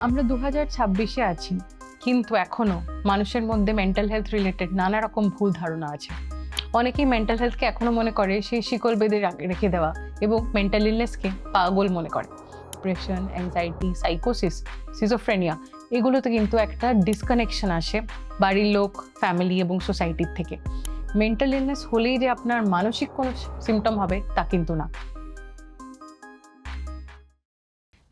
আমরা 2026-এ আছি, কিন্তু এখনো মানুষের মধ্যে মেন্টাল হেলথ রিলেটেড নানা রকম ভুল ধারণা আছে। অনেকেই মেন্টাল হেলথকে এখনো মনে করে সেই শিকল বেঁধে রেখে দেওয়া এবং মেন্টাল ইলনেসকে পাগল মনে করে। ডিপ্রেশন, অ্যাংজাইটি, সাইকোসিস, সিজোফ্রেনিয়া এগুলোতে কিন্তু একটা ডিসকানেকশন আসে বাড়ির লোক, ফ্যামিলি এবং সোসাইটির থেকে। মেন্টাল ইলনেস হলেই যে আপনার মানসিক কোনো সিমটম হবে তা কিন্তু না।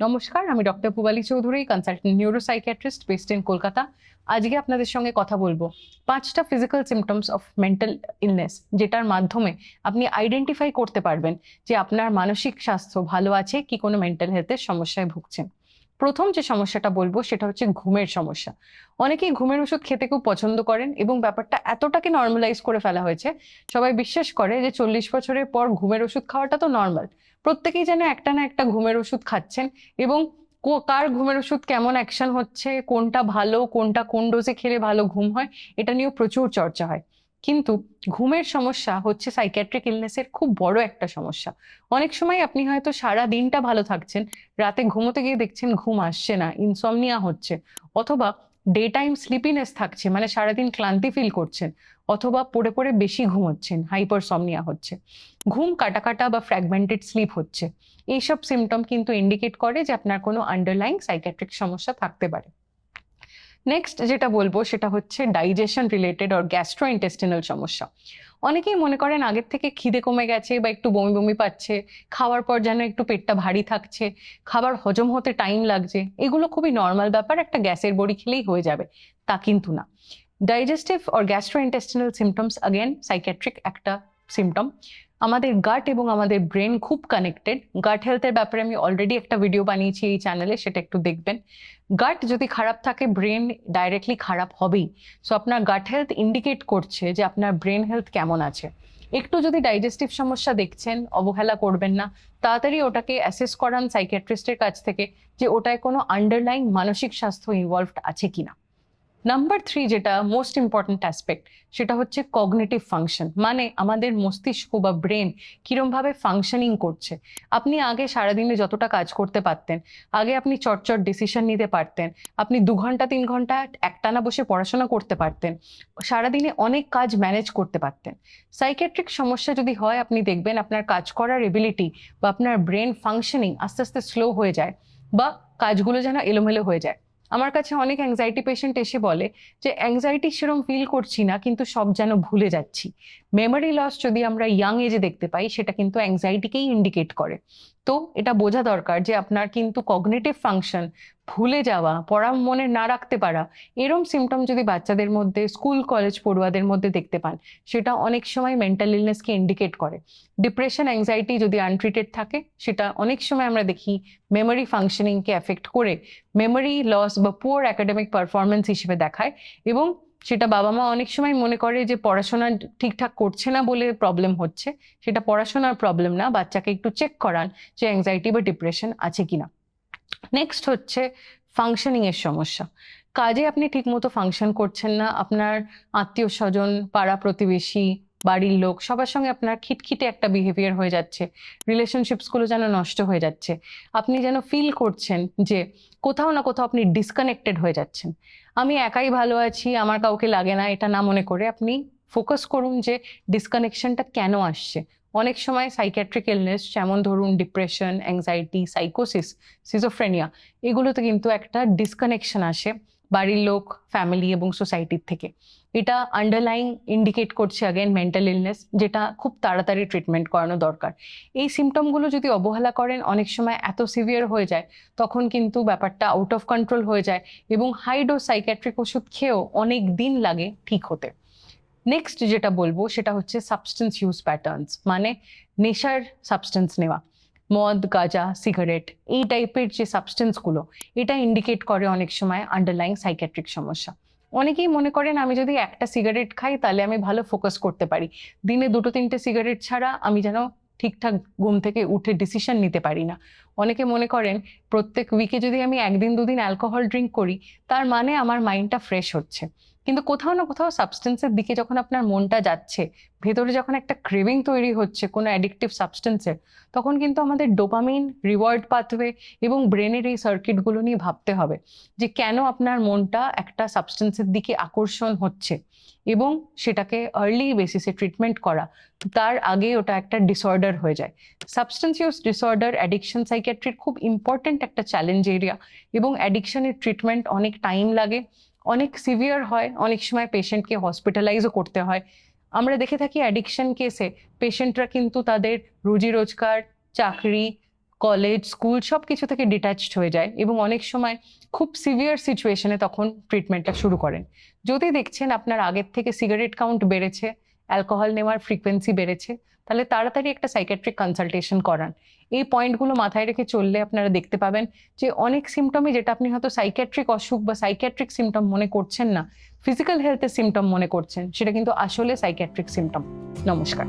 নমস্কার, আমি doctor Pubali Chowdhury, consultant neuropsychiatrist based in Kolkata. আজকে আপনাদের সঙ্গে কথা বলবো 5টা physical symptoms of mental illness, যেটার মাধ্যমে আপনি আইডেন্টিফাই করতে পারবেন যে আপনার মানসিক স্বাস্থ্য ভালো আছে কি কোনো মেন্টাল হেলথের সমস্যায় ভুগছেন। প্রথম যে সমস্যাটা বলবো সেটা হচ্ছে ঘুমের সমস্যা। অনেকেই ঘুমের ওষুধ খেতে খুব পছন্দ করেন এবং ব্যাপারটা এতটাকে নর্মালাইজ করে ফেলা হয়েছে, সবাই বিশ্বাস করে যে 40 বছরের পর ঘুমের ওষুধ খাওয়াটা তো নর্মাল। প্রত্যেকেই যেন একটা না একটা ঘুমের ওষুধ খাচ্ছেন এবং কার ঘুমের ওষুধ কেমন অ্যাকশন হচ্ছে, কোনটা ভালো, কোনটা কোন ডোজে খেলে ভালো ঘুম হয়, এটা নিয়েও প্রচুর চর্চা হয়। কিন্তু ঘুমের সমস্যা হচ্ছে সাইকিয়াট্রিক ইলনেসের খুব বড় একটা সমস্যা। অনেক সময় আপনি হয়তো সারা দিনটা ভালো থাকছেন, রাতে ঘুমোতে গিয়ে দেখছেন ঘুম আসছে না, ইনসমনিয়া হচ্ছে, অথবা ডে টাইম স্লিপিনেস থাকছে, মানে সারাদিন ক্লান্তি ফিল করছেন, অথবা পড়ে পড়ে বেশি ঘুমোচ্ছেন, হাইপারসমনিয়া হচ্ছে, ঘুম কাটা কাটা বা ফ্র্যাগমেন্টেড স্লিপ হচ্ছে। এইসব সিমটম কিন্তু ইন্ডিকেট করে যে আপনার কোনো আন্ডারলাইং সাইকিয়াট্রিক সমস্যা থাকতে পারে। নেক্সট যেটা বলবো সেটা হচ্ছে ডাইজেশন রিলেটেড আর গ্যাস্ট্রোইন্টেস্টিনাল সমস্যা। অনেকেই মনে করেন আগের থেকে খিদে কমে গেছে বা একটু বমি বমি পাচ্ছে, খাওয়ার পর যেন একটু পেটটা ভারী থাকছে, খাবার হজম হতে টাইম লাগছে। এগুলো খুবই নর্মাল ব্যাপার, একটা গ্যাসের বড়ি খেলেই হয়ে যাবে, তা কিন্তু না। Digestive or gastrointestinal symptoms again psychiatric একটা সিমটম। আমাদের গাট এবং আমাদের ব্রেন খুব কানেক্টেড। গাট হেলথের ব্যাপারে আমি অলরেডি একটা ভিডিও বানিয়েছি এই চ্যানেলে, সেটা একটু দেখবেন। গাট যদি খারাপ থাকে ব্রেন ডাইরেক্টলি খারাপ হবেই। সো আপনার গাট হেলথ ইন্ডিকেট করছে যে আপনার ব্রেন হেলথ কেমন আছে। একটু যদি ডাইজেস্টিভ সমস্যা দেখছেন, অবহেলা করবেন না, তাড়াতাড়ি ওটাকে অ্যাসেস করান সাইকিয়াট্রিস্টের কাছ থেকে যে ওটায় কোনো আন্ডারলাইং মানসিক স্বাস্থ্য ইনভলভড আছে কিনা। নাম্বার 3 যেটা মোস্ট ইম্পর্ট্যান্ট অ্যাসপেক্ট, সেটা হচ্ছে কগনিটিভ ফাংশন, মানে আমাদের মস্তিষ্ক বা ব্রেন কিরম ভাবে ফাংশনিং করছে। আপনি আগে সারাদিনে যতটা কাজ করতে পারতেন, আগে আপনি চটচট ডিসিশন নিতে পারতেন, আপনি 2 ঘন্টা 3 ঘন্টা একটানা বসে পড়াশোনা করতে পারতেন, সারাদিনে অনেক কাজ ম্যানেজ করতে পারতেন। সাইকিয়াট্রিক সমস্যা যদি হয়, আপনি দেখবেন আপনার কাজ করার এবিলিটি বা আপনার ব্রেন ফাংশনিং আস্তে আস্তে স্লো হয়ে যায়, বা কাজগুলো যেন এলোমেলো হয়ে যায়। আমার কাছে অনেক অ্যাংজাইটি পেশেন্ট এসে বলে যে অ্যাংজাইটি সেরকম ফিল করছি না, কিন্তু সব যেন ভুলে যাচ্ছি। মেমোরি লস যদি আমরা ইয়াং এজে দেখতে পাই, সেটা কিন্তু অ্যাংজাইটিকেই ইন্ডিকেট করে। তো এটা বোঝা দরকার যে আপনার কিন্তু কগনিটিভ ফাংশন, ভুলে যাওয়া, পড়া মনে না রাখতে পারা, এরম সিমটম যদি বাচ্চাদের মধ্যে, স্কুল কলেজ পড়ুয়াদের মধ্যে দেখতে পান, সেটা অনেক সময় মেন্টাল ইলনেসকে ইন্ডিকেট করে। ডিপ্রেশন, অ্যাংজাইটি যদি আনট্রিটেড থাকে, সেটা অনেক সময় আমরা দেখি মেমোরি ফাংশনিংকে এফেক্ট করে মেমোরি লস বা পুয়ার একাডেমিক পারফরমেন্স হিসেবে দেখায়। এবং সেটা বাবা মা অনেক সময় মনে করে যে পড়াশোনা ঠিকঠাক করছে না বলে প্রবলেম হচ্ছে। সেটা পড়াশোনার প্রবলেম না, বাচ্চাকে একটু চেক করান যে অ্যাংজাইটি বা ডিপ্রেশন আছে কিনা। নেক্সট হচ্ছে ফাংশনিং এর সমস্যা। কাজে আপনি ঠিকমতো ফাংশন করছেন না, আপনার আত্মীয় স্বজন, পাড়া প্রতিবেশী, বাড়ির লোক সবার সঙ্গে আপনার খিটখিটে একটা বিহেভিয়ার হয়ে যাচ্ছে, রিলেশনশিপস গুলো যেন নষ্ট হয়ে যাচ্ছে, আপনি যেন ফিল করছেন যে কোথাও না কোথাও আপনি ডিসকানেক্টেড হয়ে যাচ্ছেন। আমি একাই ভালো আছি, আমার কাউকে লাগে না, এটা না মনে করে আপনি ফোকাস করুন যে ডিসকানেকশনটা কেন আসছে। অনেক সময় সাইকিয়াট্রিক ইলনেস, যেমন ধরুন ডিপ্রেশন, অ্যাংজাইটি, সাইকোসিস, সিজোফ্রেনিয়া, এগুলোতে কিন্তু একটা ডিসকানেকশন আসে বাড়ির লোক, ফ্যামিলি এবং সোসাইটির থেকে। এটা আন্ডারলাইং ইন্ডিকেট করছে अगेन মেন্টাল ইলনেস, যেটা খুব তাড়াতাড়ি ট্রিটমেন্ট করানো দরকার। এই সিমটমগুলো যদি অবহেলা করেন, অনেক সময় এত সিভিয়ার হয়ে যায়, তখন কিন্তু ব্যাপারটা আউট অফ কন্ট্রোল হয়ে যায় এবং হাই ডোজ সাইকিয়াট্রিক ওষুধ খেয়েও অনেক দিন লাগে ঠিক হতে। নেক্সট যেটা বলবো সেটা হচ্ছে সাবস্টেন্স ইউজ প্যাটার্নস, মানে নেশার সাবস্টেন্স নেওয়া, মদ, গাঁজা, সিগারেট, এই টাইপের যে সাবস্টেন্সগুলো, এটা ইন্ডিকেট করে অনেক সময় আন্ডারলাইং সাইকিয়াট্রিক সমস্যা। অনেকেই মনে করেন আমি যদি একটা সিগারেট খাই তাহলে আমি ভালো ফোকাস করতে পারি, দিনে 2-3টে সিগারেট ছাড়া আমি যেন ঠিকঠাক ঘুম থেকে উঠে ডিসিশন নিতে পারি না। অনেকে মনে করেন প্রত্যেক উইকে যদি আমি 1 দিন 2 দিন অ্যালকোহল ড্রিঙ্ক করি, তার মানে আমার মাইন্ডটা ফ্রেশ হচ্ছে। কিন্তু কোথাও না কোথাও সাবস্টেন্সের দিকে যখন আপনার মনটা যাচ্ছে, ভেতরে যখন একটা ক্রেভিং তৈরি হচ্ছে কোনো অ্যাডিকটিভ সাবস্টেন্সের, তখন কিন্তু আমাদের ডোপামিন, রিওয়ার্ড পাথওয়ে এবং ব্রেনের এই সার্কিটগুলো নিয়ে ভাবতে হবে যে কেন আপনার মনটা একটা সাবস্টেন্সের দিকে আকর্ষণ হচ্ছে, এবং সেটাকে আর্লি বেসিসে ট্রিটমেন্ট করা, তার আগে ওটা একটা ডিসঅর্ডার হয়ে যায়। সাবস্টেন্স ইউজ ডিসঅর্ডার অ্যাডিকশন সাইকিয়াট্রির খুব ইম্পর্টেন্ট একটা চ্যালেঞ্জ এরিয়া, এবং অ্যাডিকশনের ট্রিটমেন্ট অনেক টাইম লাগে, অনেক সিভিয়ার হয়, অনেক সময় পেশেন্টকে হসপিটালাইজও করতে হয়। আমরা দেখে থাকি অ্যাডিকশন কেসে পেশেন্টরা কিন্তু তাদের রুজি রোজগার, চাকরি, কলেজ, স্কুল সব কিছু থেকে ডিট্যাচড হয়ে যায়, এবং অনেক সময় খুব সিভিয়ার সিচুয়েশনে তখন ট্রিটমেন্টটা শুরু করেন। যদি দেখছেন আপনার আগের থেকে সিগারেট কাউন্ট বেড়েছে, অ্যালকোহল নেওয়ার ফ্রিকোয়েন্সি বেড়েছে, তাহলে তাড়াতাড়ি একটা সাইকিয়াট্রিক কনসালটেশন করান। এই পয়েন্টগুলো মাথায় রেখে চললে আপনারা দেখতে পাবেন যে অনেক সিমটমই, যেটা আপনি হয়তো সাইকিয়াট্রিক অসুখ বা সাইকিয়াট্রিক সিমটম মনে করছেন না, ফিজিক্যাল হেলথের সিমটম মনে করছেন, সেটা কিন্তু আসলে সাইকিয়াট্রিক সিমটম। নমস্কার।